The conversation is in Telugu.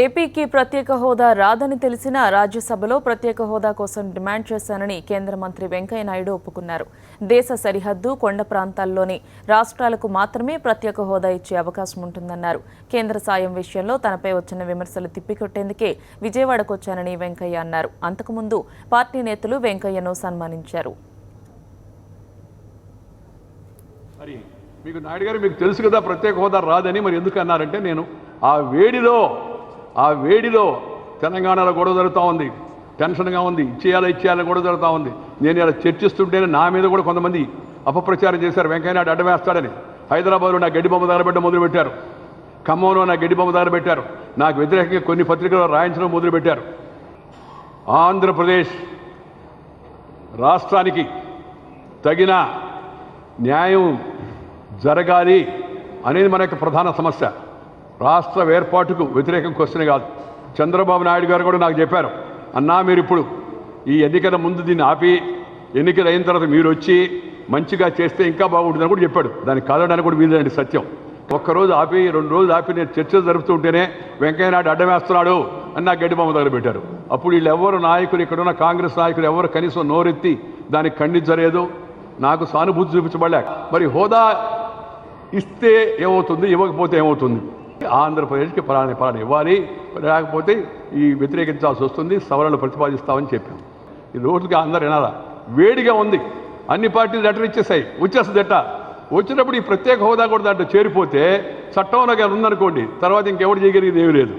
ఏపీకి ప్రత్యేక హోదా రాదని తెలిసినా రాజ్యసభలో ప్రత్యేక హోదా కోసం డిమాండ్ చేశానని కేంద్ర మంత్రి వెంకయ్య నాయుడు ఒప్పుకున్నారు. దేశ సరిహద్దు కొండ ప్రాంతాల్లోని రాష్ట్రాలకు మాత్రమే ప్రత్యేక హోదా ఇచ్చే అవకాశం ఉంటుందన్నారు. కేంద్ర సాయం విషయంలో తనపై వచ్చిన విమర్శలు తిప్పికొట్టేందుకే విజయవాడకొచ్చానని వెంకయ్య అన్నారు. అంతకుముందు పార్టీ నేతలు వెంకయ్యను సన్మానించారు. మీకు నాయుడు గారు మీకు తెలుసు కదా ప్రత్యేక హోదా రాదని, మరి ఎందుకు అన్నారంటే నేను ఆ వేడిలో తెలంగాణలో గొడవ జరుగుతూ ఉంది, టెన్షన్గా ఉంది, ఇచ్చేయాలని గొడవ జరుగుతూ ఉంది. నేను ఇలా చర్చిస్తుంటేనే నా మీద కూడా కొంతమంది అపప్రచారం చేశారు. వెంకయ్యనాయుడు అడ్డం వేస్తాడని. హైదరాబాద్లో నా గడ్డి బొమ్మ తగలబెట్టడం మొదలుపెట్టారు, ఖమ్మంలో నా గడ్డి బొమ్మ తగలబెట్టారు, నాకు వ్యతిరేకంగా కొన్ని పత్రికలు రాయించడం మొదలుపెట్టారు. ఆంధ్రప్రదేశ్ రాష్ట్రానికి తగిన న్యాయం జరగాలి అనేది మన యొక్క ప్రధాన సమస్య. రాష్ట్ర ఏర్పాటుకు వ్యతిరేకం క్వశ్చన్ కాదు. చంద్రబాబు నాయుడు గారు కూడా నాకు చెప్పారు, అన్నా మీరు ఇప్పుడు ఈ ఎన్నికల ముందు దీన్ని ఆపి ఎన్నికలు అయిన తర్వాత మీరు వచ్చి మంచిగా చేస్తే ఇంకా బాగుంటుందని కూడా చెప్పాడు. దాన్ని కాదడానికి కూడా వీలుదండి సత్యం. ఒక్కరోజు ఆపి 2 రోజులు ఆపి నేను చర్చలు జరుపుతుంటేనే వెంకయ్యనాయుడు అడ్డం వేస్తున్నాడు అని నాకు గడ్డి బొమ్మ తగలబెట్టారు. అప్పుడు వీళ్ళు ఎవరు నాయకులు, ఇక్కడున్న కాంగ్రెస్ నాయకులు ఎవరు కనీసం నోరెత్తి దానికి ఖండించలేదు, నాకు సానుభూతి చూపించబడలే. మరి హోదా ఇస్తే ఏమవుతుంది, ఇవ్వకపోతే ఏమవుతుంది? ఆంధ్రప్రదేశ్కి పలానా ఇవ్వాలి, లేకపోతే ఈ వ్యతిరేకించాల్సి వస్తుంది, సవరణలు ప్రతిపాదిస్తామని చెప్పాం. ఈ రోజుకి అందరూ వినాలా? వేడిగా ఉంది, అన్ని పార్టీలు లెటర్ ఇచ్చేసాయి, వచ్చేస్తుంది ఎట్టా. వచ్చినప్పుడు ఈ ప్రత్యేక హోదా కూడా దాంట్లో చేరిపోతే చట్టంలో ఉందనుకోండి, తర్వాత ఇంకెవరు చేయగలిగేది ఏమీ లేదు.